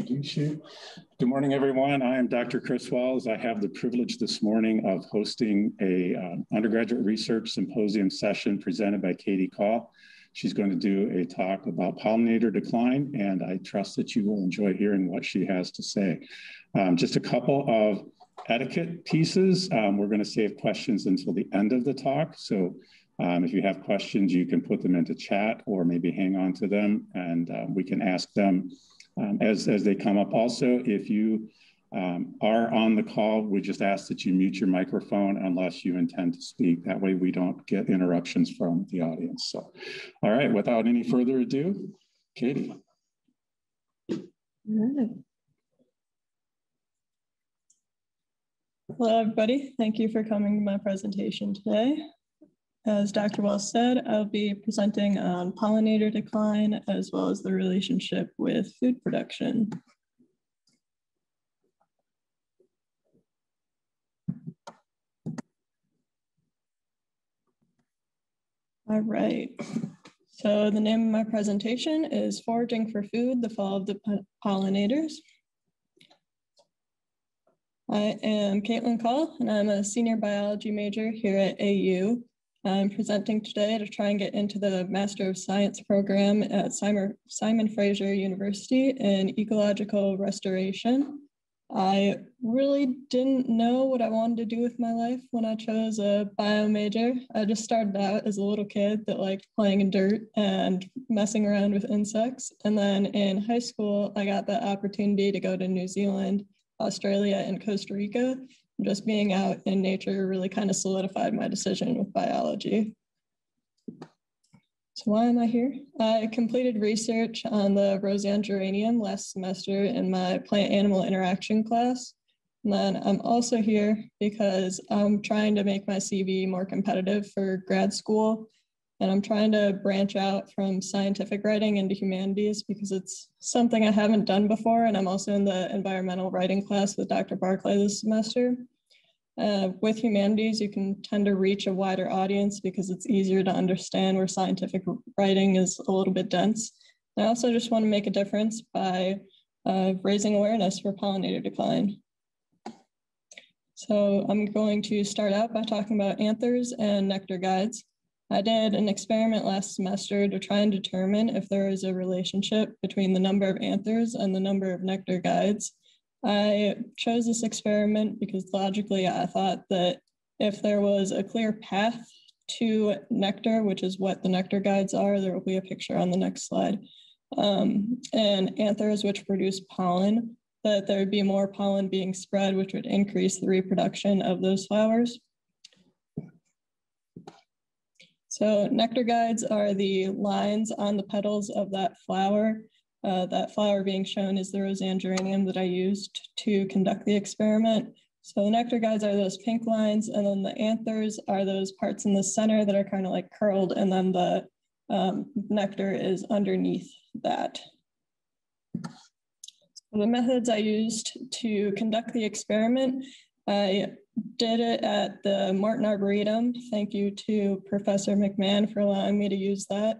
introduce you. Good morning, everyone. I am Dr. Chris Wells. I have the privilege this morning of hosting a undergraduate research symposium session presented by Katie Call. She's going to do a talk about pollinator decline, and I trust that you will enjoy hearing what she has to say. Just a couple of etiquette pieces. We're going to save questions until the end of the talk. So if you have questions, you can put them into chat or maybe hang on to them, and we can ask them as they come up. Also, if you are on the call, we just ask that you mute your microphone unless you intend to speak. That way we don't get interruptions from the audience. So, all right, without any further ado, Katie. All right. Hello, everybody. Thank you for coming to my presentation today. As Dr. Wells said, I'll be presenting on pollinator decline as well as the relationship with food production. All right, so the name of my presentation is Foraging for Food, the Fall of the Pollinators. I am Caitlin Call, and I'm a senior biology major here at AU. I'm presenting today to try and get into the Master of Science program at Simon Fraser University in ecological restoration. I really didn't know what I wanted to do with my life when I chose a bio major. I just started out as a little kid that liked playing in dirt and messing around with insects. And then in high school, I got the opportunity to go to New Zealand, Australia, and Costa Rica. Just being out in nature really kind of solidified my decision with biology. So why am I here? I completed research on the Roseanne geranium last semester in my plant-animal interaction class. And then I'm also here because I'm trying to make my CV more competitive for grad school. And I'm trying to branch out from scientific writing into humanities because it's something I haven't done before. And I'm also in the environmental writing class with Dr. Barclay this semester. With humanities, you can tend to reach a wider audience because it's easier to understand where scientific writing is a little bit dense. I also just want to make a difference by raising awareness for pollinator decline. So I'm going to start out by talking about anthers and nectar guides. I did an experiment last semester to try and determine if there is a relationship between the number of anthers and the number of nectar guides. I chose this experiment because logically I thought that if there was a clear path to nectar, which is what the nectar guides are, there will be a picture on the next slide, and anthers which produce pollen, that there would be more pollen being spread, which would increase the reproduction of those flowers. So nectar guides are the lines on the petals of that flower. That flower being shown is the Roseanne geranium that I used to conduct the experiment. So the nectar guides are those pink lines, and then the anthers are those parts in the center that are kind of like curled, and then the nectar is underneath that. So the methods I used to conduct the experiment, I did it at the Martin Arboretum. Thank you to Professor McMahon for allowing me to use that.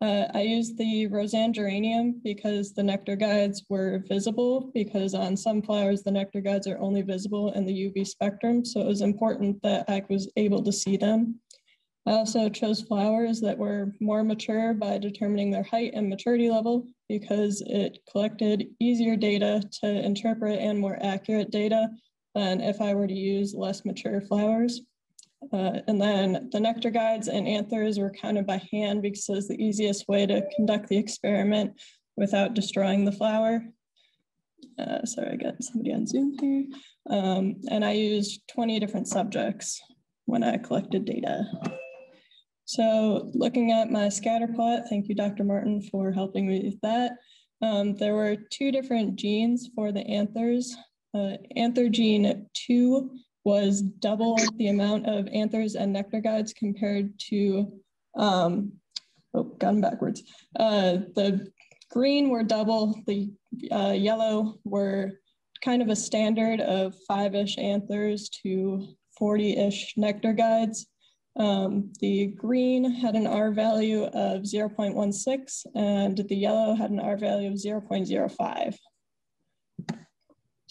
I used the Roseanne geranium because the nectar guides were visible, because on some flowers, the nectar guides are only visible in the UV spectrum. So it was important that I was able to see them. I also chose flowers that were more mature by determining their height and maturity level, because it collected easier data to interpret and more accurate data than if I were to use less mature flowers. And then the nectar guides and anthers were counted by hand because it was the easiest way to conduct the experiment without destroying the flower. Sorry, I got somebody on Zoom here. And I used 20 different subjects when I collected data. So looking at my scatter plot, thank you, Dr. Martin, for helping me with that. There were 2 different genes for the anthers. Anther gene 2 was double the amount of anthers and nectar guides compared to, got them backwards. The green were double, the yellow were kind of a standard of 5-ish anthers to 40-ish nectar guides. The green had an R value of 0.16 and the yellow had an R value of 0.05.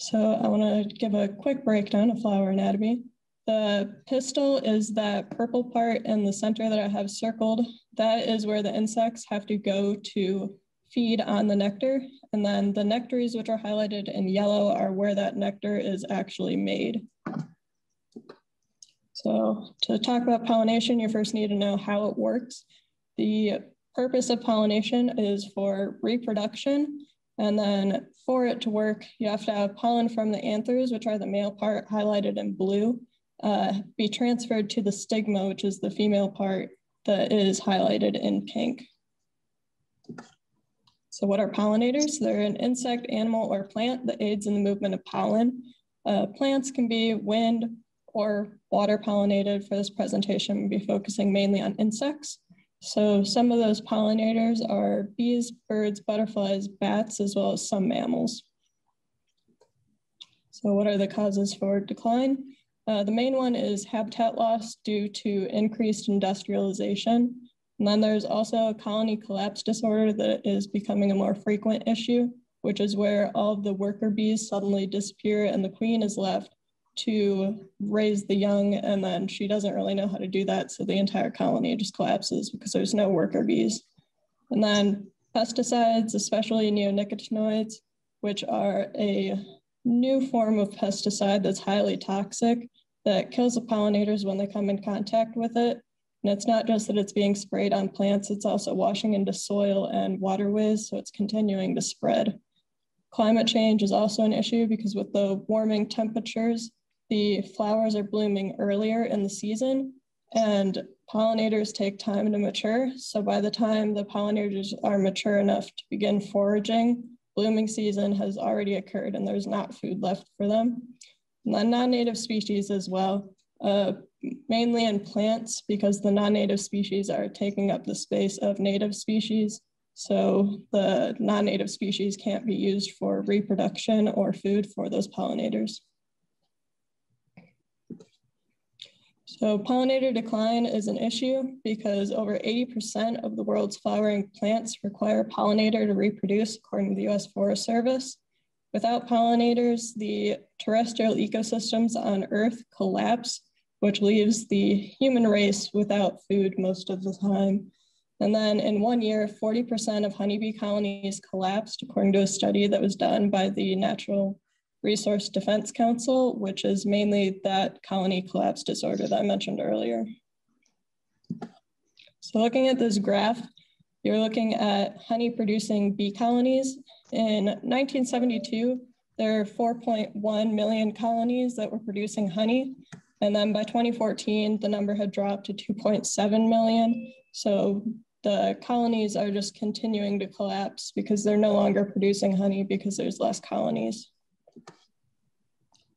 So I want to give a quick breakdown of flower anatomy. The pistil is that purple part in the center that I have circled. That is where the insects have to go to feed on the nectar. And then the nectaries, which are highlighted in yellow, are where that nectar is actually made. So to talk about pollination, you first need to know how it works. The purpose of pollination is for reproduction. And then for it to work, you have to have pollen from the anthers, which are the male part highlighted in blue, be transferred to the stigma, which is the female part that is highlighted in pink. So what are pollinators? They're an insect, animal, or plant that aids in the movement of pollen. Plants can be wind or water pollinated. For this presentation, we'll be focusing mainly on insects. So some of those pollinators are bees, birds, butterflies, bats, as well as some mammals. So what are the causes for decline? The main one is habitat loss due to increased industrialization. And then there's also a colony collapse disorder that is becoming a more frequent issue, which is where all of the worker bees suddenly disappear and the queen is left to raise the young, and then she doesn't really know how to do that, so the entire colony just collapses because there's no worker bees. And then pesticides, especially neonicotinoids, which are a new form of pesticide that's highly toxic that kills the pollinators when they come in contact with it. And it's not just that it's being sprayed on plants, it's also washing into soil and waterways, so it's continuing to spread. Climate change is also an issue because with the warming temperatures, the flowers are blooming earlier in the season and pollinators take time to mature. So by the time the pollinators are mature enough to begin foraging, blooming season has already occurred and there's not food left for them. And then non-native species as well, mainly in plants because the non-native species are taking up the space of native species. So the non-native species can't be used for reproduction or food for those pollinators. So pollinator decline is an issue because over 80% of the world's flowering plants require a pollinator to reproduce, according to the US Forest Service. Without pollinators, the terrestrial ecosystems on Earth collapse, which leaves the human race without food most of the time. And then in 1 year, 40% of honeybee colonies collapsed, according to a study that was done by the Natural Resource Defense Council, which is mainly that colony collapse disorder that I mentioned earlier. So looking at this graph, you're looking at honey producing bee colonies. In 1972, there were 4.1 million colonies that were producing honey. And then by 2014, the number had dropped to 2.7 million. So the colonies are just continuing to collapse because they're no longer producing honey because there's less colonies.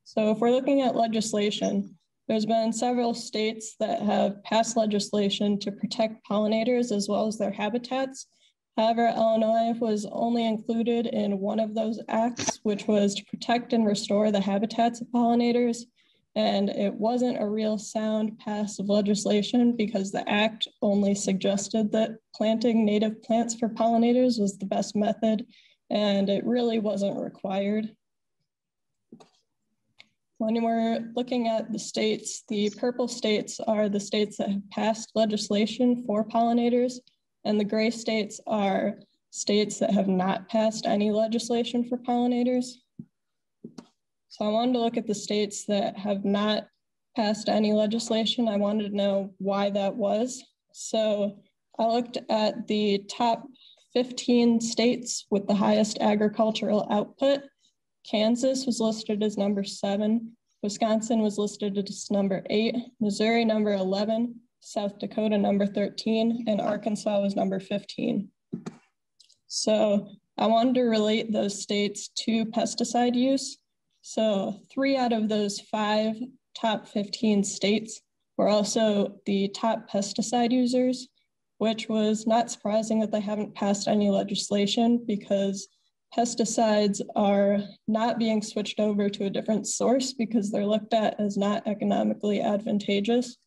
So if we're looking at legislation, there's been several states that have passed legislation to protect pollinators as well as their habitats. However, Illinois was only included in one of those acts, which was to protect and restore the habitats of pollinators. And it wasn't a real sound pass of legislation because the act only suggested that planting native plants for pollinators was the best method, and it really wasn't required. When we're looking at the states, the purple states are the states that have passed legislation for pollinators, and the gray states are states that have not passed any legislation for pollinators. So I wanted to look at the states that have not passed any legislation. I wanted to know why that was. So I looked at the top 15 states with the highest agricultural output. Kansas was listed as number 7, Wisconsin was listed as number 8, Missouri number 11, South Dakota number 13, and Arkansas was number 15. So I wanted to relate those states to pesticide use. So 3 out of those 5 top 15 states were also the top pesticide users, which was not surprising that they haven't passed any legislation because pesticides are not being switched over to a different source because they're looked at as not economically advantageous.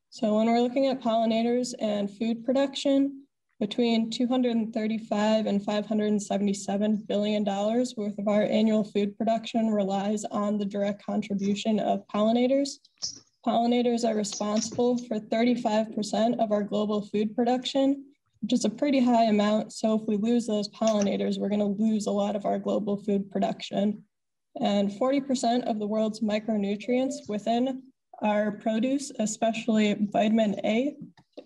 So when we're looking at pollinators and food production, Between $235 and $577 billion worth of our annual food production relies on the direct contribution of pollinators. Pollinators are responsible for 35% of our global food production, which is a pretty high amount. So if we lose those pollinators, we're going to lose a lot of our global food production. And 40% of the world's micronutrients within our produce, especially vitamin A,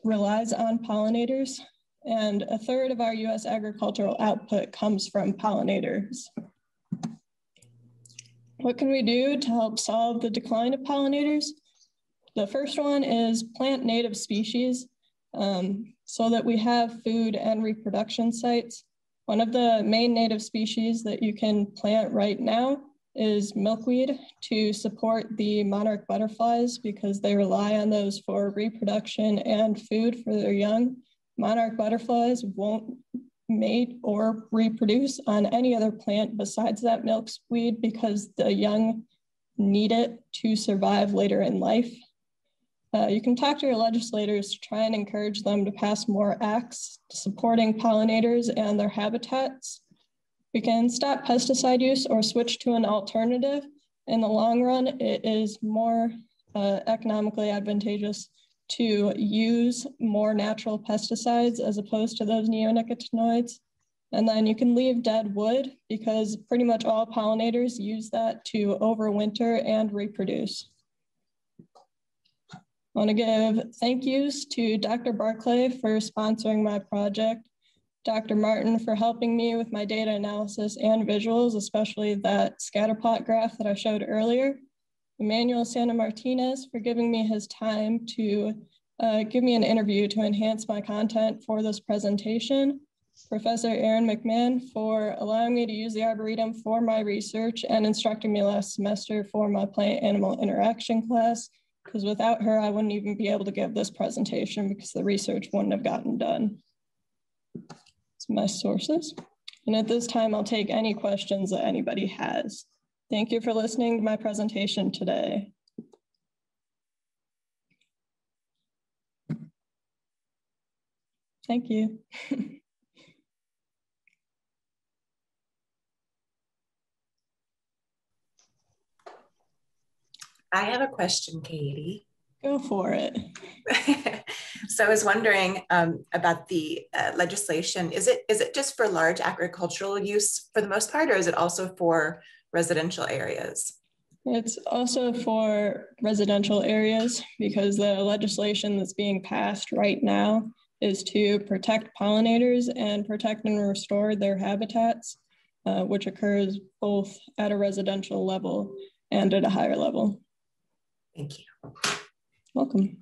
relies on pollinators. And a third of our US agricultural output comes from pollinators. What can we do to help solve the decline of pollinators? The first one is plant native species so that we have food and reproduction sites. One of the main native species that you can plant right now is milkweed to support the monarch butterflies because they rely on those for reproduction and food for their young. Monarch butterflies won't mate or reproduce on any other plant besides that milkweed because the young need it to survive later in life. You can talk to your legislators to try and encourage them to pass more acts supporting pollinators and their habitats. We can stop pesticide use or switch to an alternative. In the long run, it is more economically advantageous to use more natural pesticides as opposed to those neonicotinoids. And then you can leave dead wood because pretty much all pollinators use that to overwinter and reproduce. I want to give thank yous to Dr. Barclay for sponsoring my project, Dr. Martin for helping me with my data analysis and visuals, especially that scatterplot graph that I showed earlier, Emmanuel Santa Martinez for giving me his time to give me an interview to enhance my content for this presentation, Professor Erin McMahon for allowing me to use the Arboretum for my research and instructing me last semester for my plant-animal interaction class, because without her, I wouldn't even be able to give this presentation because the research wouldn't have gotten done. That's my sources. And at this time, I'll take any questions that anybody has. Thank you for listening to my presentation today. Thank you. I have a question, Katie. Go for it. So I was wondering about the legislation. Is it just for large agricultural use for the most part, or is it also for residential areas? It's also for residential areas because the legislation that's being passed right now is to protect pollinators and protect and restore their habitats, which occurs both at a residential level and at a higher level. Thank you. Welcome.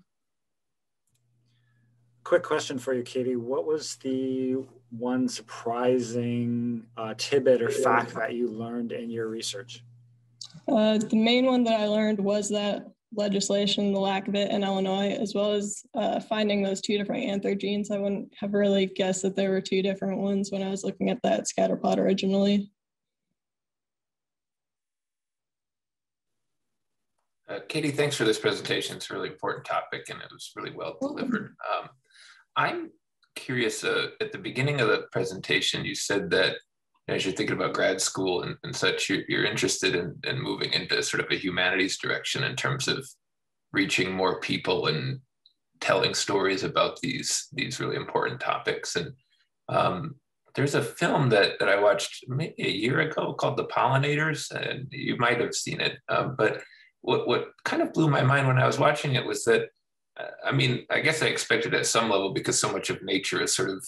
Quick question for you, Katie. What was the one surprising tidbit or fact that you learned in your research? The main one that I learned was that legislation, the lack of it in Illinois, as well as finding those two different anther genes. I wouldn't have really guessed that there were two different ones when I was looking at that scatterplot originally. Katie, thanks for this presentation. It's a really important topic and it was really well delivered. I'm curious, at the beginning of the presentation, you said that as you're thinking about grad school and such, you're interested in moving into sort of a humanities direction in terms of reaching more people and telling stories about these really important topics. And there's a film that I watched maybe a year ago called The Pollinators, and you might have seen it. But what kind of blew my mind when I was watching it was that, I mean, I guess I expected at some level because so much of nature is sort of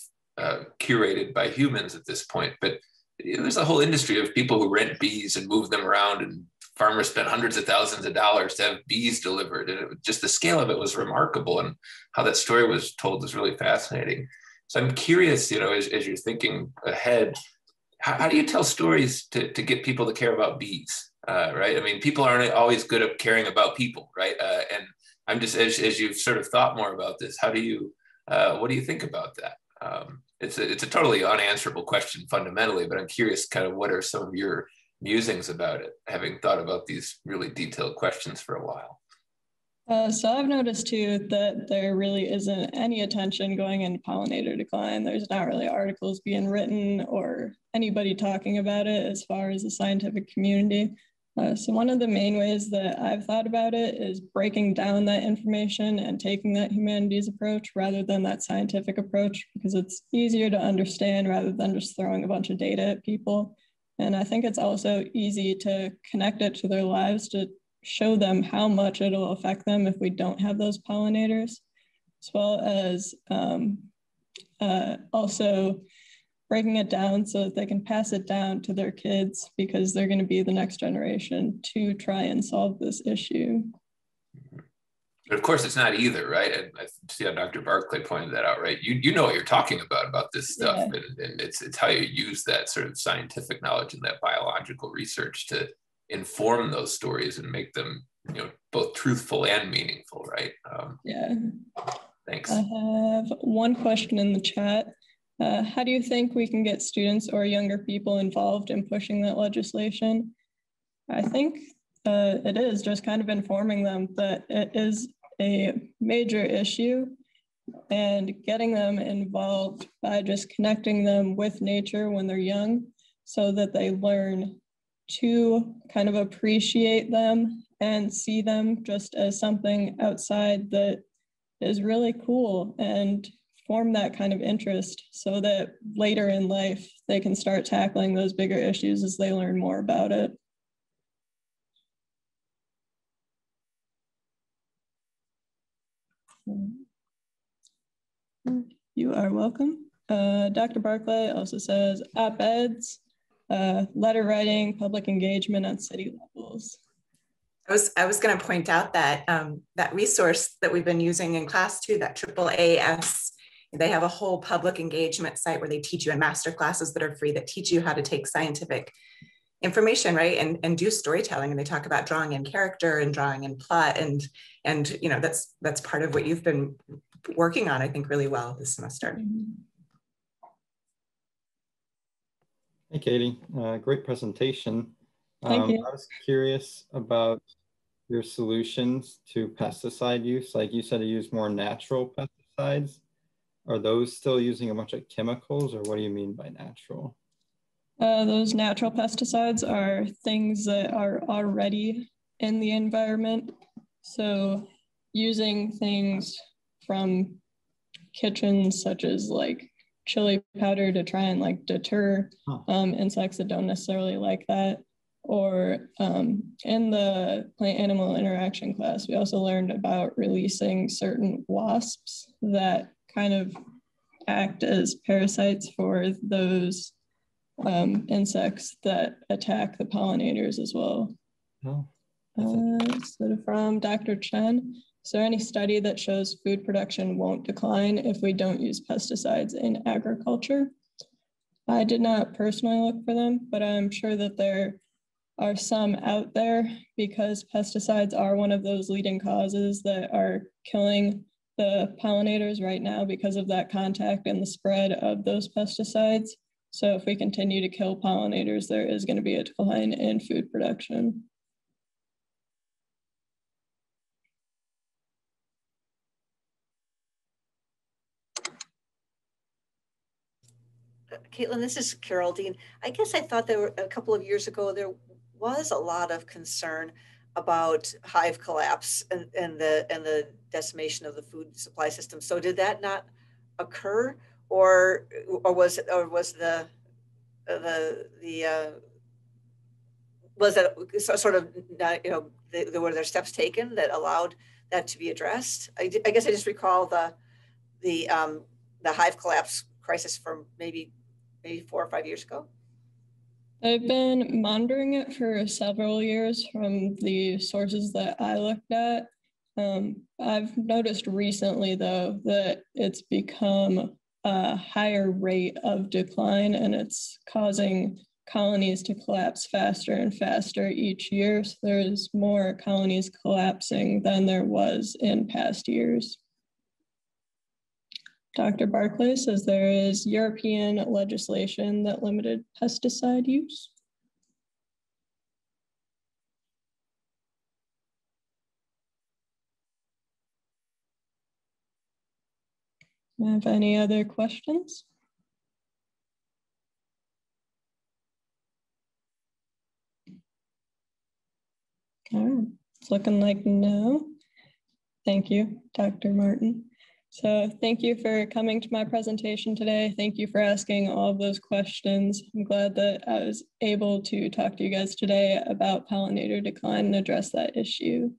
curated by humans at this point, but there's a whole industry of people who rent bees and move them around, and farmers spend hundreds of thousands of dollars to have bees delivered. And just the scale of it was remarkable, and how that story was told was really fascinating. So I'm curious, as you're thinking ahead, how do you tell stories to get people to care about bees, right? I mean, people aren't always good at caring about people, right? And I'm just, as you've sort of thought more about this, what do you think about that? It's a totally unanswerable question fundamentally, but I'm curious kind of what are some of your musings about it, having thought about these really detailed questions for a while. So I've noticed too that there really isn't any attention going into pollinator decline. There's not really articles being written or anybody talking about it as far as the scientific community. So one of the main ways that I've thought about it is breaking down that information and taking that humanities approach rather than that scientific approach, because it's easier to understand rather than just throwing a bunch of data at people. And I think it's also easy to connect it to their lives, to show them how much it'll affect them if we don't have those pollinators, as well as also breaking it down so that they can pass it down to their kids, because they're going to be the next generation to try and solve this issue. But of course, it's not either, right? And I see how Dr. Barclay pointed that out, right? You know what you're talking about this stuff, yeah. and it's how you use that sort of scientific knowledge and that biological research to inform those stories and make them, both truthful and meaningful, right? Yeah. Thanks. I have one question in the chat. How do you think we can get students or younger people involved in pushing that legislation? I think it is just kind of informing them that it is a major issue and getting them involved by just connecting them with nature when they're young so that they learn to kind of appreciate them and see them just as something outside that is really cool, and form that kind of interest so that later in life they can start tackling those bigger issues as they learn more about it. You are welcome. Dr. Barclay also says op-eds, letter writing, public engagement at city levels. I was going to point out that that resource that we've been using in class too, that AAAS, they have a whole public engagement site where they teach you in master classes that are free, that teach you how to take scientific information, right, and do storytelling. And they talk about drawing in character and drawing in plot, and that's part of what you've been working on, I think, really well this semester. Hey, Katie, great presentation. Thank you. I was curious about your solutions to pesticide use. Like you said, you use more natural pesticides. Are those still using a bunch of chemicals, or what do you mean by natural? Those natural pesticides are things that are already in the environment. So using things from kitchens, such as like chili powder, to try and like deter insects that don't necessarily like that. Or in the plant-animal interaction class, we also learned about releasing certain wasps that kind of act as parasites for those insects that attack the pollinators as well. Oh, so from Dr. Chen, is there any study that shows food production won't decline if we don't use pesticides in agriculture? I did not personally look for them, but I'm sure that there are some out there, because pesticides are one of those leading causes that are killing the pollinators right now because of that contact and the spread of those pesticides. So if we continue to kill pollinators, there is going to be a decline in food production. Caitlin, this is Carol Dean. I guess I thought there were a couple of years ago, there was a lot of concern about hive collapse and the decimation of the food supply system. So did that not occur, or was that sort of were there steps taken that allowed that to be addressed? I guess I just recall the hive collapse crisis from maybe 4 or 5 years ago. I've been monitoring it for several years from the sources that I looked at. I've noticed recently, though, that it's become a higher rate of decline, and it's causing colonies to collapse faster and faster each year. So there's more colonies collapsing than there was in past years. Dr. Barclay says there is European legislation that limited pesticide use. Do you have any other questions? All right, it's looking like no. Thank you, Dr. Martin. So thank you for coming to my presentation today. Thank you for asking all of those questions. I'm glad that I was able to talk to you guys today about pollinator decline and address that issue.